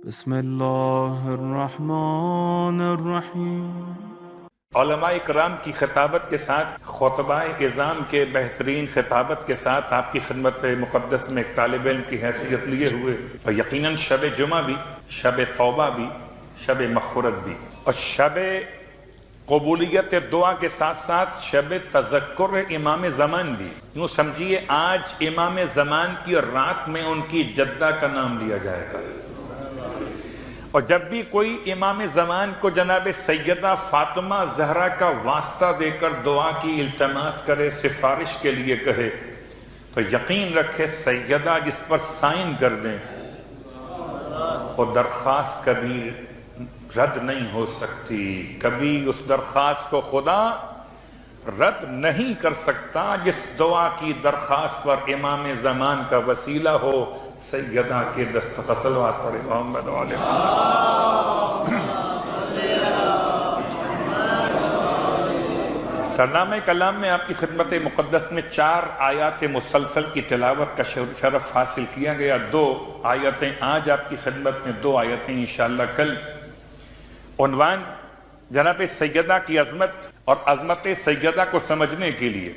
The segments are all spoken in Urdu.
بسم اللہ الرحمن الرحیم۔ علماء کرام کی خطابت کے ساتھ خطبہ اعظام کے بہترین خطابت کے ساتھ آپ کی خدمت مقدس میں ایک طالب علم کی حیثیت لیے ہوئے، اور یقیناً شب جمعہ بھی، شب توبہ بھی، شب مغفرت بھی، اور شب قبولیت دعا کے ساتھ ساتھ شب تذکر امام زمان بھی۔ یوں سمجھیے آج امام زمان کی اور رات میں ان کی جدہ کا نام لیا جائے گا، اور جب بھی کوئی امام زمان کو جناب سیدہ فاطمہ زہرا کا واسطہ دے کر دعا کی التماس کرے، سفارش کے لیے کہے، تو یقین رکھے سیدہ جس پر سائن کر دیں وہ درخواست کبھی رد نہیں ہو سکتی، کبھی اس درخواست کو خدا رد نہیں کر سکتا جس دعا کی درخواست پر امام زمان کا وسیلہ ہو سیدہ کے دستخط۔ صلوات پڑھیں محمد علیہ۔ سرنامہ کلام میں آپ کی خدمت مقدس میں 4 آیات مسلسل کی تلاوت کا شرف حاصل کیا گیا۔ 2 آیتیں آج آپ کی خدمت میں، 2 آیتیں انشاءاللہ کل۔ عنوان جناب سیدہ کی عظمت اور عظمت سیدہ کو سمجھنے کے لیے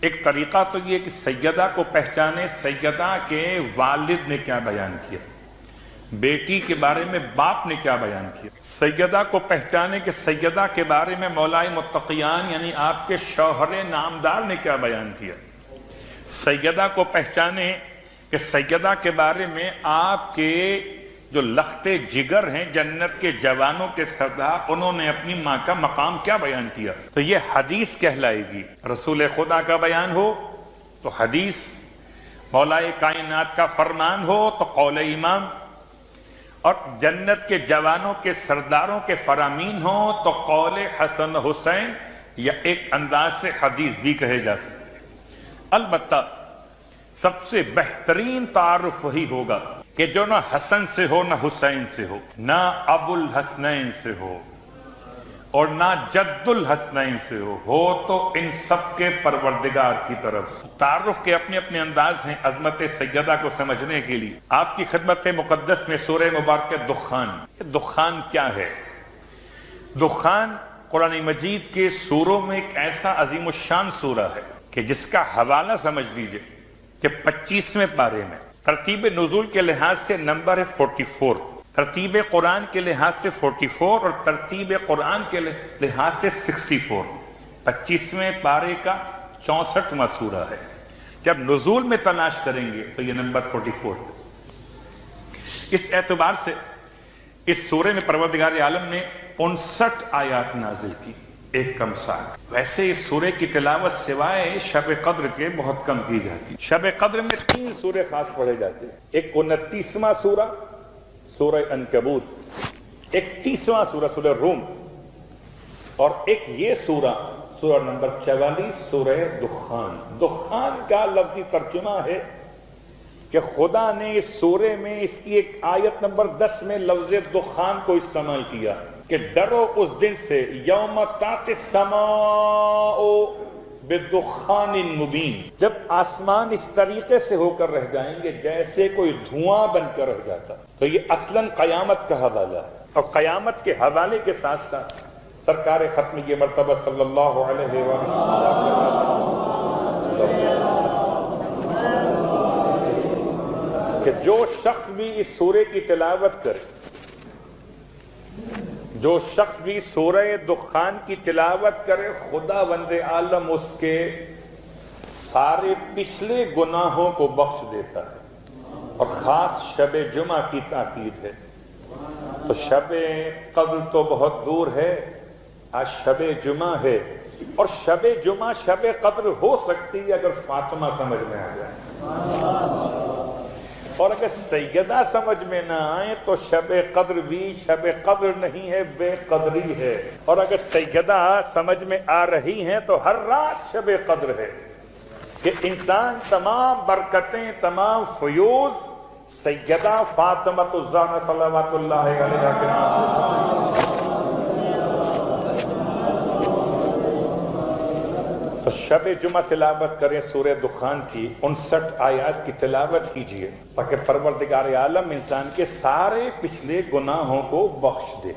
ایک طریقہ تو یہ کہ سیدہ کو پہچانے، سیدہ کے والد نے کیا بیان کیا، بیٹی کے بارے میں باپ نے کیا بیان کیا، سیدہ کو پہچانے کہ سیدہ کے بارے میں مولائے متقیان یعنی آپ کے شوہر نامدار نے کیا بیان کیا، سیدہ کو پہچانے کہ سیدہ کے بارے میں آپ کے جو لخت جگر ہیں جنت کے جوانوں کے سردار، انہوں نے اپنی ماں کا مقام کیا بیان کیا، تو یہ حدیث کہلائے گی۔ رسول خدا کا بیان ہو تو حدیث، مولائے کائنات کا فرمان ہو تو قول امام، اور جنت کے جوانوں کے سرداروں کے فرامین ہو تو قول حسن حسین، یا ایک انداز سے حدیث بھی کہے جا سکتے۔ البتہ سب سے بہترین تعارف وہی ہوگا کہ جو نہ حسن سے ہو نہ حسین سے ہو، نہ ابو الحسنین سے ہو اور نہ جد الحسنین سے ہو تو ان سب کے پروردگار کی طرف سے۔ تعارف کے اپنے اپنے انداز ہیں عظمت سیدہ کو سمجھنے کے لیے۔ آپ کی خدمت مقدس میں سورہ مبارکہ دخان، دخان کیا ہے؟ دخان قرآن مجید کے سوروں میں ایک ایسا عظیم الشان سورہ ہے کہ جس کا حوالہ سمجھ لیجئے کہ 25ویں پارے میں ترتیب نزول کے لحاظ سے نمبر ہے 44، ترتیب قرآن کے لحاظ سے 44 اور ترتیب قرآن کے لحاظ سے 64۔ 25ویں پارے کا 64واں سورہ ہے۔ جب نزول میں تلاش کریں گے تو یہ نمبر 44 ہے۔ اس اعتبار سے اس سورے میں پروردگار عالم نے 59 آیات نازل کی، ایک کم ساتھ۔ ویسے اس سورے کی تلاوت سوائے شب قدر کے بہت کم کی جاتی۔ شب قدر میں 3 سورے خاص پڑھے جاتے ہیں، ایک 29واں سورہ سورہ عنکبوت، ایک 30واں سورہ سورہ روم، اور ایک یہ سورہ سورہ نمبر 44 سورہ دخان۔ دخان کا لفظی ترجمہ ہے کہ خدا نے اس سورے میں اس کی ایک آیت نمبر 10 میں لفظ دخان کو استعمال کیا کہ ڈرو اس دن سے، یوم تأتی السماء بدخان مبین، جب آسمان اس طریقے سے ہو کر رہ جائیں گے جیسے کوئی دھواں بن کر رہ جاتا۔ تو یہ اصلاً قیامت کا حوالہ ہے، اور قیامت کے حوالے کے ساتھ ساتھ سرکار ختم یہ مرتبہ صلی اللہ علیہ وسلم کہ جو شخص بھی اس سورے کی تلاوت کرے، جو شخص بھی سورہ دخان کی تلاوت کرے، خدا وند عالم اس کے سارے پچھلے گناہوں کو بخش دیتا ہے، اور خاص شب جمعہ کی تاکید ہے۔ تو شب قدر تو بہت دور ہے، آج شب جمعہ ہے، اور شب جمعہ شب قدر ہو سکتی ہے اگر فاطمہ سمجھ میں آ جائے، اور اگر سیدہ سمجھ میں نہ آئے تو شب قدر بھی شب قدر نہیں ہے، بے قدری ہے، اور اگر سیدہ سمجھ میں آ رہی ہیں تو ہر رات شب قدر ہے کہ انسان تمام برکتیں، تمام فیوز سیدہ فاطمہ الزہرا صلوات اللہ علیہا کے نام سے۔ تو شب جمعہ تلاوت کریں سورہ دخان کی 59 آیات کی تلاوت کیجئے تاکہ پروردگار عالم انسان کے سارے پچھلے گناہوں کو بخش دے۔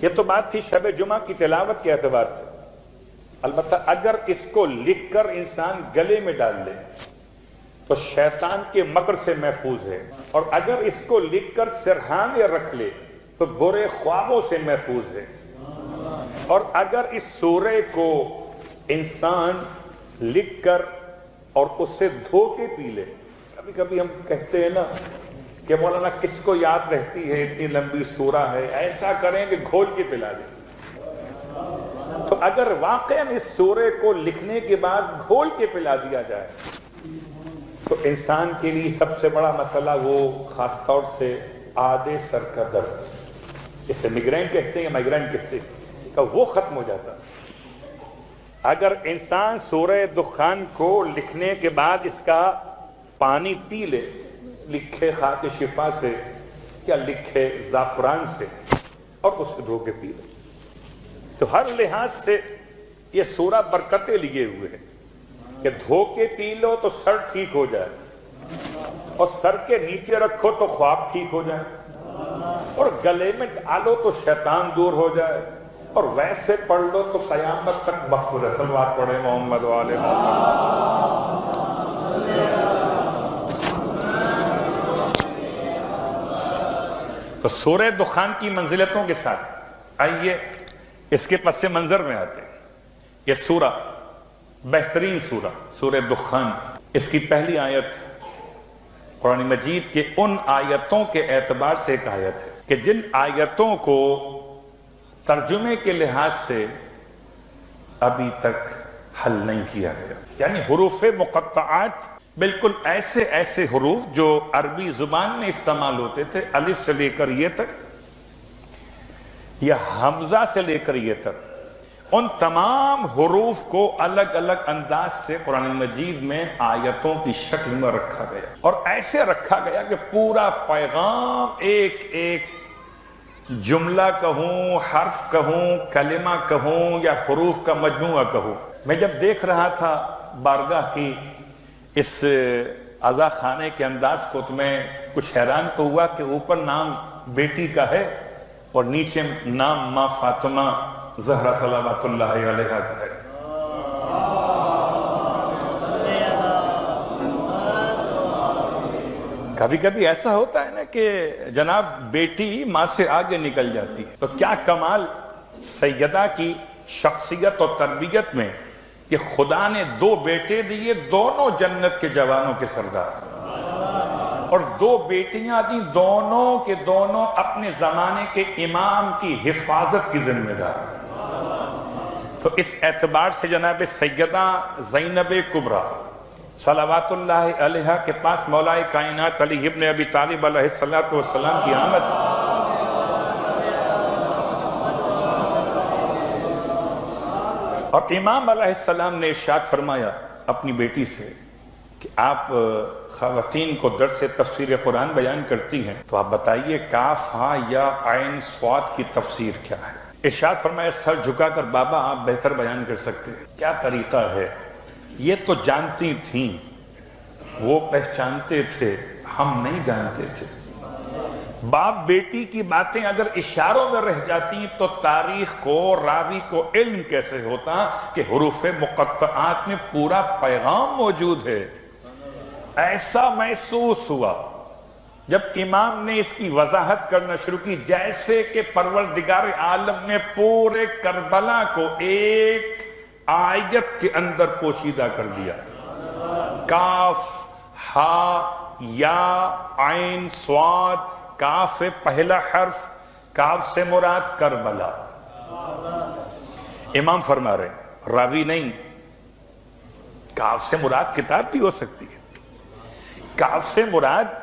یہ تو بات تھی شب جمعہ کی تلاوت کے اعتبار سے۔ البتہ اگر اس کو لکھ کر انسان گلے میں ڈال لے تو شیطان کے مکر سے محفوظ ہے، اور اگر اس کو لکھ کر سرہانے رکھ لے تو برے خوابوں سے محفوظ ہے، اور اگر اس سورے کو انسان لکھ کر اور اس سے دھو کے پی لے۔ کبھی کبھی ہم کہتے ہیں نا کہ مولانا کس کو یاد رہتی ہے، اتنی لمبی سورہ ہے، ایسا کریں کہ گھول کے پلا دیں۔ تو اگر واقعاً اس سورے کو لکھنے کے بعد گھول کے پلا دیا جائے تو انسان کے لیے سب سے بڑا مسئلہ وہ خاص طور سے آدھے سر کا درد، اسے میگرین کہتے ہیں یا مائگرین کہتے ہیں، کہ وہ ختم ہو جاتا۔ اگر انسان سورہ دخان کو لکھنے کے بعد اس کا پانی پی لے، لکھے خاک شفا سے یا لکھے زعفران سے، اور اسے دھو کے پی لے، تو ہر لحاظ سے یہ سورہ برکتیں لیے ہوئے ہے کہ دھو کے پی لو تو سر ٹھیک ہو جائے، اور سر کے نیچے رکھو تو خواب ٹھیک ہو جائے، اور گلے میں ڈالو تو شیطان دور ہو جائے، اور ویسے پڑھ لو تو قیامت تک محفوظ ہے۔ صلوات پڑھے محمد و آل محمد۔ تو سورہ دخان کی منزلتوں کے ساتھ آئیے اس کے پس منظر میں آتے ہیں۔ یہ سورہ بہترین سورہ، سورہ دخان، اس کی پہلی آیت قرآن مجید کے ان آیتوں کے اعتبار سے ایک آیت ہے کہ جن آیتوں کو ترجمے کے لحاظ سے ابھی تک حل نہیں کیا گیا، یعنی حروف مقطعات بالکل ایسے حروف جو عربی زبان میں استعمال ہوتے تھے، الف سے لے کر یہ تک یا حمزہ سے لے کر یہ تک، ان تمام حروف کو الگ الگ انداز سے قرآن مجید میں آیتوں کی شکل میں رکھا گیا، اور ایسے رکھا گیا کہ پورا پیغام ایک ایک جملہ کہوں، حرف کہوں، کلمہ کہوں یا حروف کا مجموعہ کہوں۔ میں جب دیکھ رہا تھا بارگاہ کی اس عزا خانے کے انداز کو تو میں کچھ حیران تو ہوا کہ اوپر نام بیٹی کا ہے اور نیچے نام ماں فاطمہ زہرا صلوات اللہ علیہا کا ہے۔ کبھی کبھی ایسا ہوتا ہے نا کہ جناب بیٹی ماں سے آگے نکل جاتی ہے، تو کیا کمال سیدہ کی شخصیت اور تربیت میں کہ خدا نے 2 بیٹے دیے، دونوں جنت کے جوانوں کے سردار، اور 2 بیٹیاں دی، دونوں کے دونوں اپنے زمانے کے امام کی حفاظت کی ذمہ دار۔ تو اس اعتبار سے جناب سیدہ زینب کبریٰ صلوات اللہ علیہا کے پاس مولا کائنات علی ابن ابی طالب علیہ السلام کی آمد، اور امام علیہ السلام نے ارشاد فرمایا اپنی بیٹی سے کہ آپ خواتین کو درس تفسیر قرآن بیان کرتی ہیں، تو آپ بتائیے کاف ہاں یا عین صاد کی تفسیر کیا ہے؟ ارشاد فرمایا سر جھکا کر بابا آپ بہتر بیان کر سکتے ہیں۔ کیا طریقہ ہے، یہ تو جانتی تھیں، وہ پہچانتے تھے، ہم نہیں جانتے تھے۔ باپ بیٹی کی باتیں اگر اشاروں میں رہ جاتی تو تاریخ کو، راوی کو علم کیسے ہوتا کہ حروف مقطعات میں پورا پیغام موجود ہے؟ ایسا محسوس ہوا جب امام نے اس کی وضاحت کرنا شروع کی، جیسے کہ پروردگار عالم نے پورے کربلا کو ایک آیت کے اندر پوشیدہ کر دیا۔ کاف ہا یا عین صاد، کاف سے پہلا حرف، کاف سے مراد کربلا۔ امام فرما رہے راوی نہیں، کاف سے مراد کتاب بھی ہو سکتی ہے، کاف سے مراد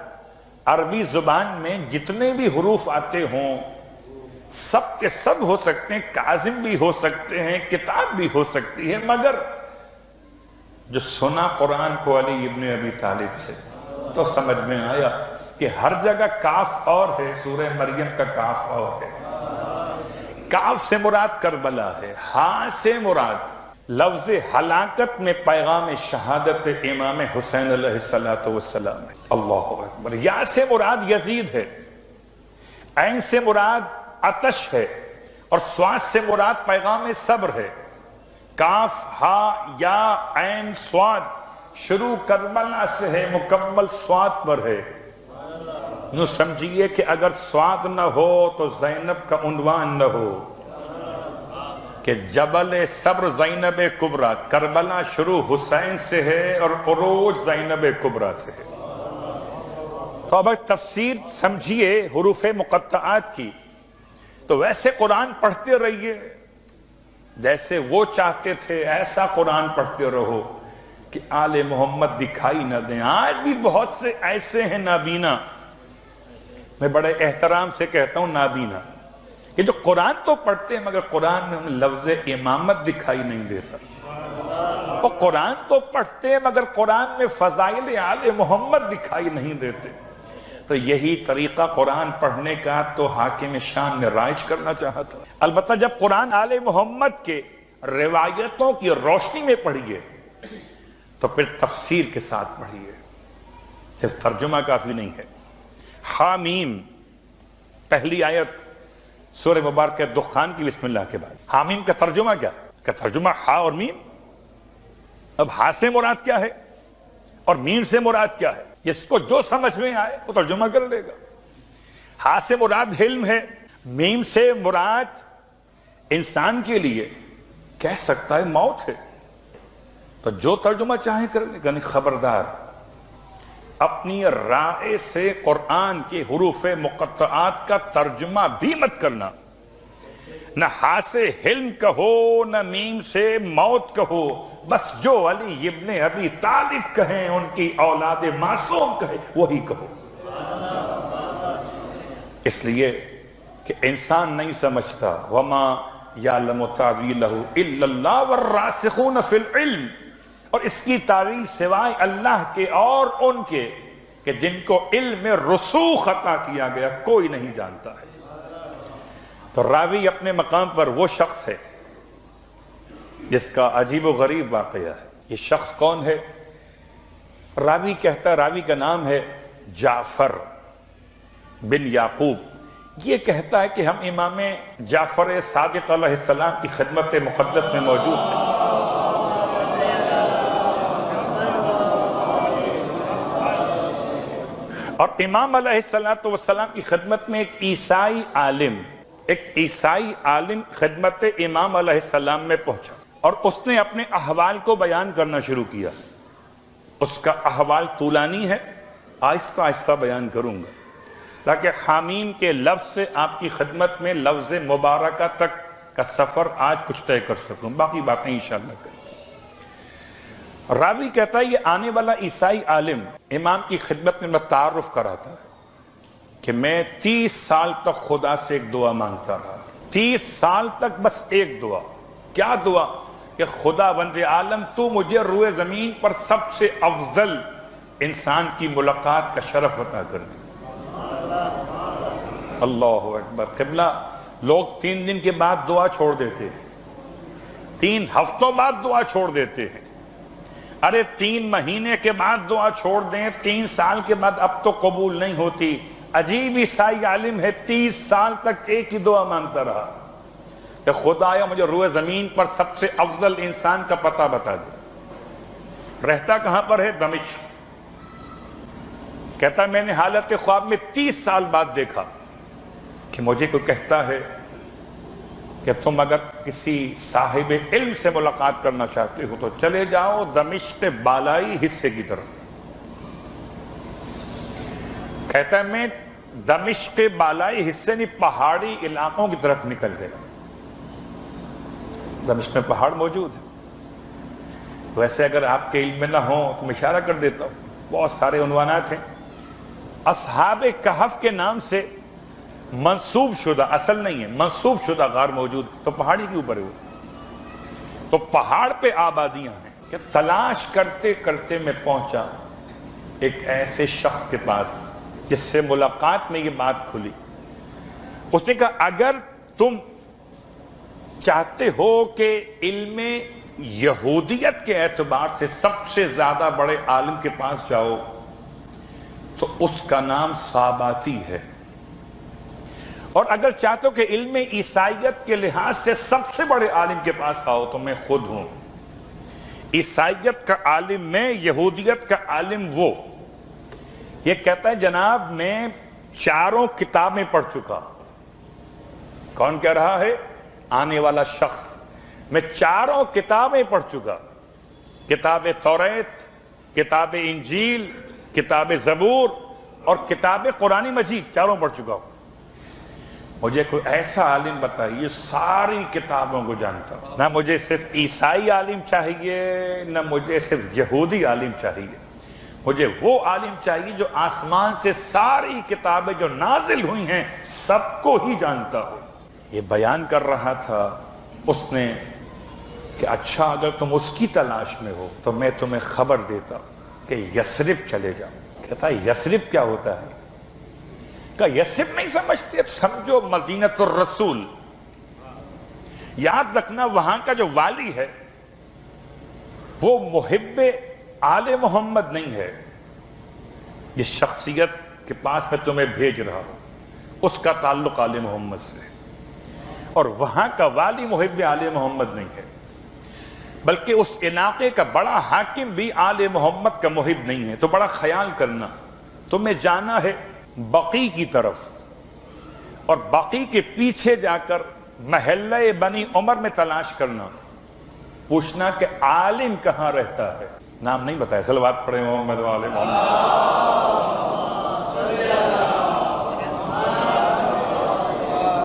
عربی زبان میں جتنے بھی حروف آتے ہوں سب کے سب ہو سکتے ہیں، کاظم بھی ہو سکتے ہیں، کتاب بھی ہو سکتی ہے، مگر جو سنا قرآن کو علی ابن ابی طالب سے تو سمجھ میں آیا کہ ہر جگہ کاف اور ہے، سورہ مریم کا کاف اور ہے۔ کاف سے مراد کربلا ہے، ہاں سے مراد لفظ ہلاکت میں پیغام شہادت امام حسین علیہ السلام ہے۔ اللہ اکبر۔ یا سے مراد یزید ہے، عین سے مراد آتش ہے، اور سواد سے مراد پیغام صبر ہے۔ کاف ہا یا عین سواد شروع کربلا سے ہے، مکمل سواد پر ہے۔ یوں سمجھیے کہ اگر سواد نہ ہو تو زینب کا عنوان نہ ہو، کہ جبل صبر زینب کبریٰ، کربلا شروع حسین سے ہے اور عروج زینب کبریٰ سے ہے۔ تو اب تفسیر سمجھیے حروف مقطعات کی، تو ویسے قرآن پڑھتے رہیے جیسے وہ چاہتے تھے، ایسا قرآن پڑھتے رہو کہ آل محمد دکھائی نہ دیں۔ آج بھی بہت سے ایسے ہیں نابینا، میں بڑے احترام سے کہتا ہوں نابینا، کہ جو قرآن تو پڑھتے ہیں مگر قرآن میں انہیں لفظ امامت دکھائی نہیں دیتا۔ وہ قرآن تو پڑھتے ہیں مگر قرآن میں فضائل آل محمد دکھائی نہیں دیتے۔ تو یہی طریقہ قرآن پڑھنے کا تو حاکم شام نے رائج کرنا چاہا تھا۔ البتہ جب قرآن آل محمد کے روایتوں کی روشنی میں پڑھیے تو پھر تفسیر کے ساتھ پڑھیے، صرف ترجمہ کافی نہیں ہے۔ حامیم پہلی آیت سورہ مبارکہ دخان کی بسم اللہ کے بعد، حامیم کا ترجمہ کیا؟ کہ ترجمہ ہا اور میم۔ اب ہا سے مراد کیا ہے اور میم سے مراد کیا ہے؟ جس کو جو سمجھ میں آئے وہ ترجمہ کر لے گا۔ ہا سے مراد علم ہے، میم سے مراد انسان کے لیے کہہ سکتا ہے موت ہے، تو جو ترجمہ چاہیں کر لے گا۔ خبردار اپنی رائے سے قرآن کے حروف مقطعات کا ترجمہ بھی مت کرنا، نہ ہا سے حلم کہو نہ میم سے موت کہو، بس جو علی ابن ابی طالب کہیں، ان کی اولاد معصوم کہے، وہی کہو۔ اس لیے کہ انسان نہیں سمجھتا، وما یعلم تاویلہ الا اللہ والراسخون فی العلم، اور اس کی تعویل سوائے اللہ کے اور ان کے کہ جن کو علم میں رسوخ عطا کیا گیا کوئی نہیں جانتا ہے۔ تو راوی اپنے مقام پر وہ شخص ہے جس کا عجیب و غریب واقعہ ہے۔ یہ شخص کون ہے؟ راوی کہتا ہے، راوی کا نام ہے جعفر بن یعقوب۔ یہ کہتا ہے کہ ہم امام جعفر صادق علیہ السلام کی خدمت مقدس میں موجود ہیں۔ اور امام علیہ السلام کی خدمت میں ایک عیسائی عالم خدمت امام علیہ السلام میں پہنچا، اور اس نے اپنے احوال کو بیان کرنا شروع کیا۔ اس کا احوال طولانی ہے، آہستہ آہستہ بیان کروں گا تاکہ حامیم کے لفظ سے آپ کی خدمت میں لفظ مبارکہ تک کا سفر آج کچھ طے کر سکوں، باقی باتیں انشاءاللہ کریں۔ راوی کہتا ہے یہ آنے والا عیسائی عالم امام کی خدمت میں تعارف کراتا ہے کہ میں 30 سال تک خدا سے ایک دعا مانگتا رہا، 30 سال تک بس ایک دعا۔ کیا دعا؟ کہ خدا بند عالم تو مجھے روئے زمین پر سب سے افضل انسان کی ملاقات کا شرف عطا کر دے۔ اللہ اکبر۔ قبلہ لوگ 3 دن کے بعد دعا چھوڑ دیتے ہیں، 3 ہفتوں بعد دعا چھوڑ دیتے ہیں۔ ارے 3 مہینے کے بعد دعا چھوڑ دیں، 3 سال کے بعد اب تو قبول نہیں ہوتی۔ عجیب عیسائی عالم ہے، 30 سال تک ایک ہی دعا مانگتا رہا کہ خدایا مجھے روئے زمین پر سب سے افضل انسان کا پتہ بتا دے۔ رہتا کہاں پر ہے؟ دمشق۔ کہتا میں نے حالت خواب میں 30 سال بعد دیکھا کہ مجھے کوئی کہتا ہے کہ تم اگر کسی صاحب علم سے ملاقات کرنا چاہتے ہو تو چلے جاؤ دمشق بالائی حصے کی طرف۔ کہتا ہے میں دمشق بالائی حصے نہیں پہاڑی علاقوں کی طرف نکل گیا۔ دمشق میں پہاڑ موجود ہے، ویسے اگر آپ کے علم میں نہ ہوں تو میں اشارہ کر دیتا ہوں، بہت سارے عنوانات ہیں۔ اصحاب کہف کے نام سے منسوب شدہ، اصل نہیں ہے، منسوب شدہ غار موجود، تو پہاڑی کے اوپر ہے وہ، تو پہاڑ پہ آبادیاں ہیں۔ کہ تلاش کرتے کرتے میں پہنچا ایک ایسے شخص کے پاس جس سے ملاقات میں یہ بات کھلی۔ اس نے کہا اگر تم چاہتے ہو کہ علم یہودیت کے اعتبار سے سب سے زیادہ بڑے عالم کے پاس جاؤ تو اس کا نام صاباتی ہے، اور اگر چاہتے ہو کہ علم عیسائیت کے لحاظ سے سب سے بڑے عالم کے پاس آؤ تو میں خود ہوں۔ عیسائیت کا عالم میں، یہودیت کا عالم وہ۔ یہ کہتا ہے جناب میں 4 کتابیں پڑھ چکا۔ کون کہہ رہا ہے؟ آنے والا شخص۔ میں 4 کتابیں پڑھ چکا، کتاب توریت، کتاب انجیل، کتاب زبور اور کتاب قرآن مجید، 4 پڑھ چکا ہوں۔ مجھے کوئی ایسا عالم بتائیے ساری کتابوں کو جانتا ہوں۔ نہ مجھے صرف عیسائی عالم چاہیے، نہ مجھے صرف یہودی عالم چاہیے، مجھے وہ عالم چاہیے جو آسمان سے ساری کتابیں جو نازل ہوئی ہیں سب کو ہی جانتا ہو۔ یہ بیان کر رہا تھا اس نے کہ اچھا اگر تم اس کی تلاش میں ہو تو میں تمہیں خبر دیتا ہوں کہ یثرب چلے جاؤ۔ کہتا ہے یثرب کیا ہوتا ہے؟ کہ یثرب نہیں سمجھتے تو سمجھو مدینۃ الرسول۔ یاد رکھنا وہاں کا جو والی ہے وہ محب آل محمد نہیں ہے۔ جس شخصیت کے پاس میں تمہیں بھیج رہا ہوں اس کا تعلق آل محمد سے، اور وہاں کا والی محب آل محمد نہیں ہے، بلکہ اس علاقے کا بڑا حاکم بھی آل محمد کا محب نہیں ہے۔ تو بڑا خیال کرنا، تمہیں جانا ہے بقی کی طرف، اور بقی کے پیچھے جا کر محلہ بنی عمر میں تلاش کرنا، پوچھنا کہ عالم کہاں رہتا ہے۔ نام نہیں بتایا، صلوات پڑھیں محمد والے محمد۔